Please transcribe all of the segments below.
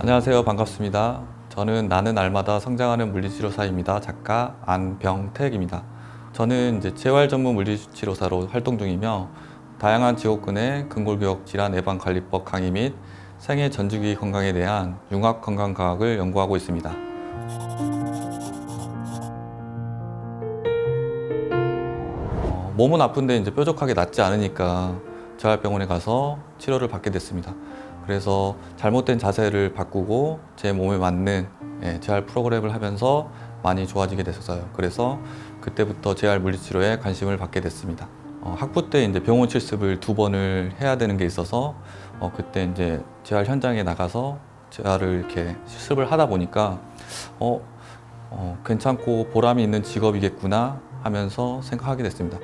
안녕하세요. 반갑습니다. 저는 나는 날마다 성장하는 물리치료사입니다. 작가 안병택입니다. 저는 이제 재활 전문 물리치료사로 활동 중이며 다양한 지옥근의 근골격 질환 예방관리법 강의 및 생애 전주기 건강에 대한 융합 건강과학을 연구하고 있습니다. 몸은 아픈데 이제 뾰족하게 낫지 않으니까 재활병원에 가서 치료를 받게 됐습니다. 그래서 잘못된 자세를 바꾸고 제 몸에 맞는 재활 프로그램을 하면서 많이 좋아지게 됐었어요. 그래서 그때부터 재활 물리치료에 관심을 갖게 됐습니다. 학부 때 이제 병원 실습을 2번을 해야 되는 게 있어서 그때 이제 재활 현장에 나가서 재활을 이렇게 실습을 하다 보니까 괜찮고 보람이 있는 직업이겠구나 하면서 생각하게 됐습니다.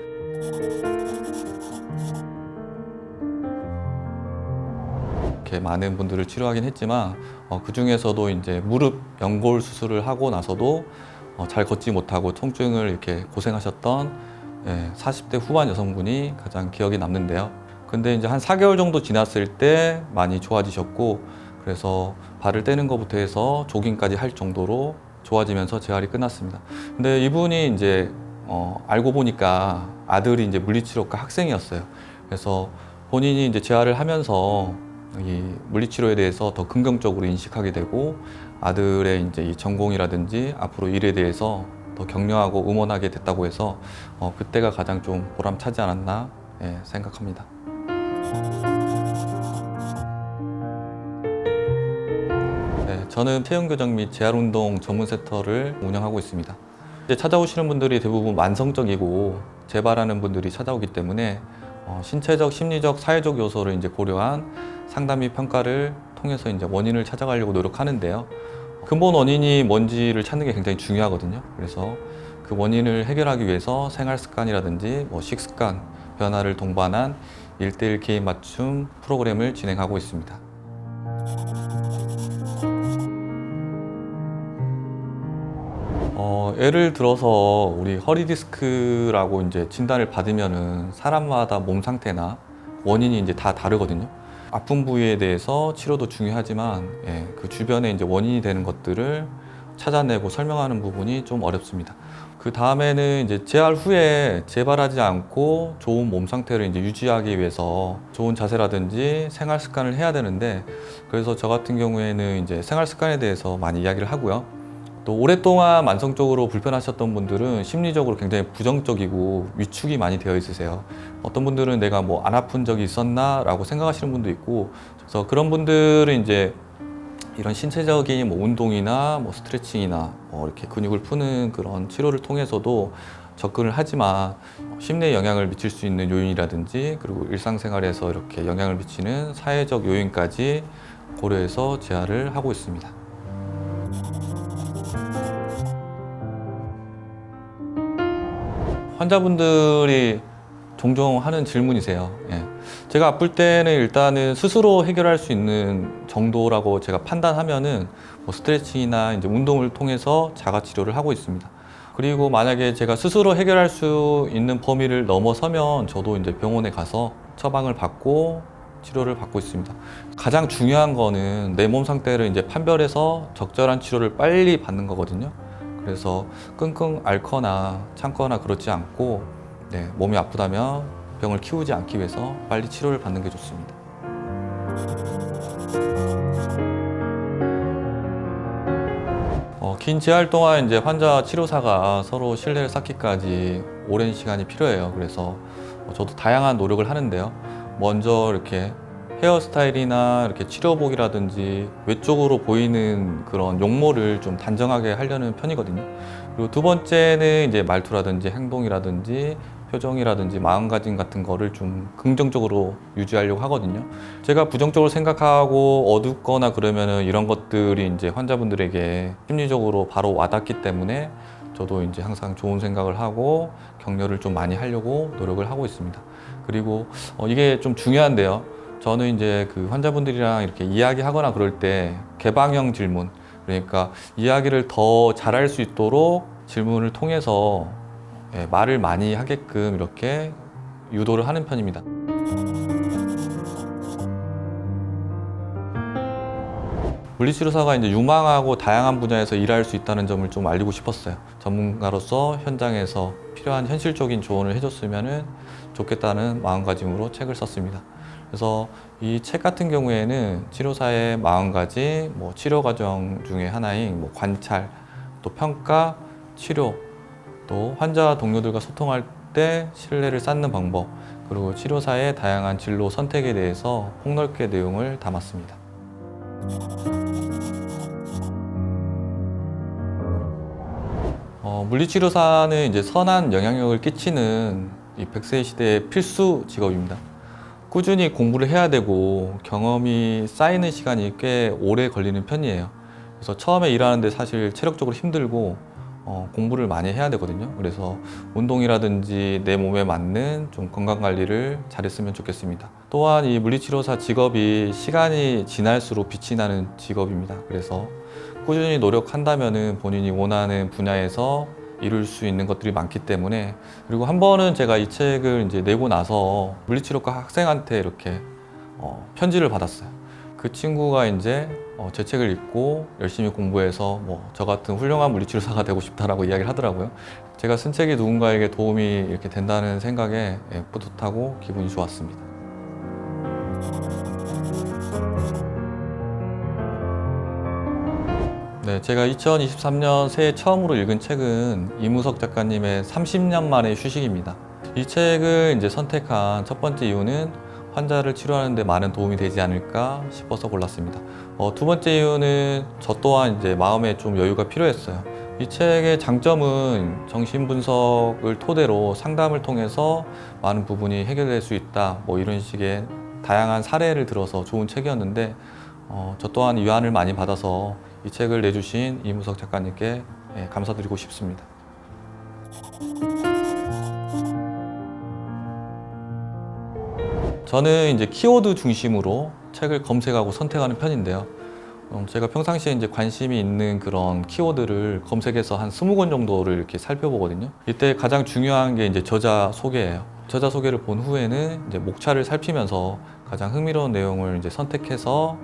이렇게 많은 분들을 치료하긴 했지만 그 중에서도 이제 무릎 연골 수술을 하고 나서도 잘 걷지 못하고 통증을 이렇게 고생하셨던 40대 후반 여성분이 가장 기억에 남는데요. 근데 이제 한 4개월 정도 지났을 때 많이 좋아지셨고, 그래서 발을 떼는 것부터 해서 조깅까지 할 정도로 좋아지면서 재활이 끝났습니다. 근데 이분이 이제 알고 보니까 아들이 이제 물리치료과 학생이었어요. 그래서 본인이 이제 재활을 하면서 이 물리치료에 대해서 더 긍정적으로 인식하게 되고 아들의 이제 이 전공이라든지 앞으로 일에 대해서 더 격려하고 응원하게 됐다고 해서 그때가 가장 좀 보람차지 않았나 생각합니다. 네, 저는 체형교정 및 재활운동 전문센터를 운영하고 있습니다. 이제 찾아오시는 분들이 대부분 만성적이고 재발하는 분들이 찾아오기 때문에 신체적, 심리적, 사회적 요소를 이제 고려한 상담 및 평가를 통해서 이제 원인을 찾아가려고 노력하는데요. 근본 원인이 뭔지를 찾는 게 굉장히 중요하거든요. 그래서 그 원인을 해결하기 위해서 생활 습관이라든지 식습관 변화를 동반한 1:1 개인 맞춤 프로그램을 진행하고 있습니다. 예를 들어서 우리 허리 디스크라고 이제 진단을 받으면은 사람마다 몸 상태나 원인이 이제 다 다르거든요. 아픈 부위에 대해서 치료도 중요하지만 그 주변에 이제 원인이 되는 것들을 찾아내고 설명하는 부분이 좀 어렵습니다. 그 다음에는 이제 재활 후에 재발하지 않고 좋은 몸 상태를 이제 유지하기 위해서 좋은 자세라든지 생활 습관을 해야 되는데, 그래서 저 같은 경우에는 이제 생활 습관에 대해서 많이 이야기를 하고요. 또 오랫동안 만성적으로 불편하셨던 분들은 심리적으로 굉장히 부정적이고 위축이 많이 되어 있으세요. 어떤 분들은 내가 뭐 안 아픈 적이 있었나 라고 생각하시는 분도 있고, 그래서 그런 분들은 이제 이런 신체적인 뭐 운동이나 뭐 스트레칭이나 이렇게 근육을 푸는 그런 치료를 통해서도 접근을 하지만 심리에 영향을 미칠 수 있는 요인이라든지 그리고 일상생활에서 이렇게 영향을 미치는 사회적 요인까지 고려해서 재활을 하고 있습니다. 환자분들이 종종 하는 질문이세요. 제가 아플 때는 일단은 스스로 해결할 수 있는 정도라고 제가 판단하면은 뭐 스트레칭이나 이제 운동을 통해서 자가 치료를 하고 있습니다. 그리고 만약에 제가 스스로 해결할 수 있는 범위를 넘어서면 저도 이제 병원에 가서 처방을 받고 치료를 받고 있습니다. 가장 중요한 거는 내 몸 상태를 이제 판별해서 적절한 치료를 빨리 받는 거거든요. 그래서 끙끙 앓거나 참거나 그렇지 않고 몸이 아프다면 병을 키우지 않기 위해서 빨리 치료를 받는 게 좋습니다. 긴 재활 동안 이제 환자 치료사가 서로 신뢰를 쌓기까지 오랜 시간이 필요해요. 그래서 저도 다양한 노력을 하는데요. 먼저 이렇게 헤어스타일이나 이렇게 치료복이라든지 외적으로 보이는 그런 용모를 좀 단정하게 하려는 편이거든요. 그리고 두 번째는 이제 말투라든지 행동이라든지 표정이라든지 마음가짐 같은 거를 좀 긍정적으로 유지하려고 하거든요. 제가 부정적으로 생각하고 어둡거나 그러면은 이런 것들이 이제 환자분들에게 심리적으로 바로 와닿기 때문에 저도 이제 항상 좋은 생각을 하고 격려를 좀 많이 하려고 노력을 하고 있습니다. 그리고 이게 좀 중요한데요. 저는 이제 그 환자분들이랑 이렇게 이야기하거나 그럴 때 개방형 질문, 그러니까 이야기를 더 잘할 수 있도록 질문을 통해서 말을 많이 하게끔 이렇게 유도를 하는 편입니다. 물리치료사가 이제 유망하고 다양한 분야에서 일할 수 있다는 점을 좀 알리고 싶었어요. 전문가로서 현장에서 필요한 현실적인 조언을 해줬으면 좋겠다는 마음가짐으로 책을 썼습니다. 그래서 이 책 같은 경우에는 치료사의 마음가짐, 치료 과정 중에 하나인 관찰, 또 평가, 치료, 또 환자와 동료들과 소통할 때 신뢰를 쌓는 방법, 그리고 치료사의 다양한 진로 선택에 대해서 폭넓게 내용을 담았습니다. 물리치료사는 이제 선한 영향력을 끼치는 이 100세 시대의 필수 직업입니다. 꾸준히 공부를 해야 되고 경험이 쌓이는 시간이 꽤 오래 걸리는 편이에요. 그래서 처음에 일하는데 사실 체력적으로 힘들고 공부를 많이 해야 되거든요. 그래서 운동이라든지 내 몸에 맞는 좀 건강 관리를 잘했으면 좋겠습니다. 또한 이 물리치료사 직업이 시간이 지날수록 빛이 나는 직업입니다. 그래서 꾸준히 노력한다면은 본인이 원하는 분야에서 이룰 수 있는 것들이 많기 때문에, 그리고 한 번은 제가 이 책을 이제 내고 나서 물리치료과 학생한테 이렇게 편지를 받았어요. 그 친구가 이제 제 책을 읽고 열심히 공부해서 저 같은 훌륭한 물리치료사가 되고 싶다라고 이야기를 하더라고요. 제가 쓴 책이 누군가에게 도움이 이렇게 된다는 생각에 뿌듯하고 기분이 좋았습니다. 네, 제가 2023년 새해 처음으로 읽은 책은 이무석 작가님의 30년 만의 휴식입니다. 이 책을 이제 선택한 첫 번째 이유는 환자를 치료하는 데 많은 도움이 되지 않을까 싶어서 골랐습니다. 두 번째 이유는 저 또한 이제 마음에 좀 여유가 필요했어요. 이 책의 장점은 정신분석을 토대로 상담을 통해서 많은 부분이 해결될 수 있다, 이런 식의 다양한 사례를 들어서 좋은 책이었는데, 저 또한 위안을 많이 받아서 이 책을 내주신 이무석 작가님께 감사드리고 싶습니다. 저는 이제 키워드 중심으로 책을 검색하고 선택하는 편인데요. 제가 평상시에 이제 관심이 있는 그런 키워드를 검색해서 한 20권 정도를 이렇게 살펴보거든요. 이때 가장 중요한 게 이제 저자 소개예요. 저자 소개를 본 후에는 이제 목차를 살피면서 가장 흥미로운 내용을 이제 선택해서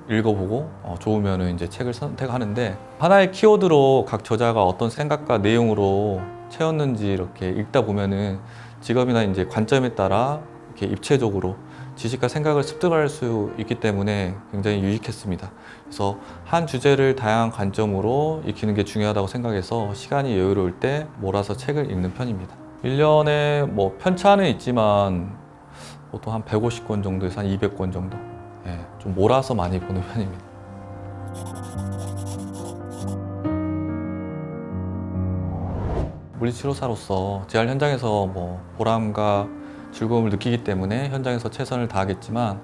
읽어보고 좋으면은 이제 책을 선택하는데, 하나의 키워드로 각 저자가 어떤 생각과 내용으로 채웠는지 이렇게 읽다 보면은 직업이나 이제 관점에 따라 이렇게 입체적으로 지식과 생각을 습득할 수 있기 때문에 굉장히 유익했습니다. 그래서 한 주제를 다양한 관점으로 익히는 게 중요하다고 생각해서 시간이 여유로울 때 몰아서 책을 읽는 편입니다. 1년에 편차는 있지만 보통 한 150권 정도에서 한 200권 정도, 좀 몰아서 많이 보는 편입니다. 물리치료사로서 재활 현장에서 보람과 즐거움을 느끼기 때문에 현장에서 최선을 다하겠지만,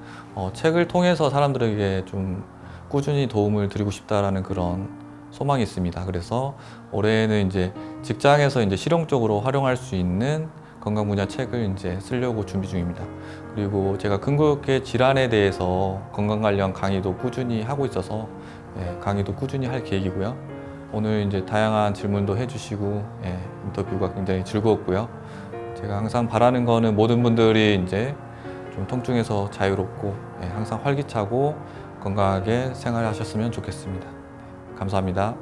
책을 통해서 사람들에게 좀 꾸준히 도움을 드리고 싶다라는 그런 소망이 있습니다. 그래서 올해는 이제 직장에서 이제 실용적으로 활용할 수 있는 건강 분야 책을 이제 쓰려고 준비 중입니다. 그리고 제가 근육계 질환에 대해서 건강 관련 강의도 꾸준히 하고 있어서 강의도 꾸준히 할 계획이고요. 오늘 이제 다양한 질문도 해주시고 인터뷰가 굉장히 즐거웠고요. 제가 항상 바라는 거는 모든 분들이 이제 좀 통증에서 자유롭고 항상 활기차고 건강하게 생활하셨으면 좋겠습니다. 감사합니다.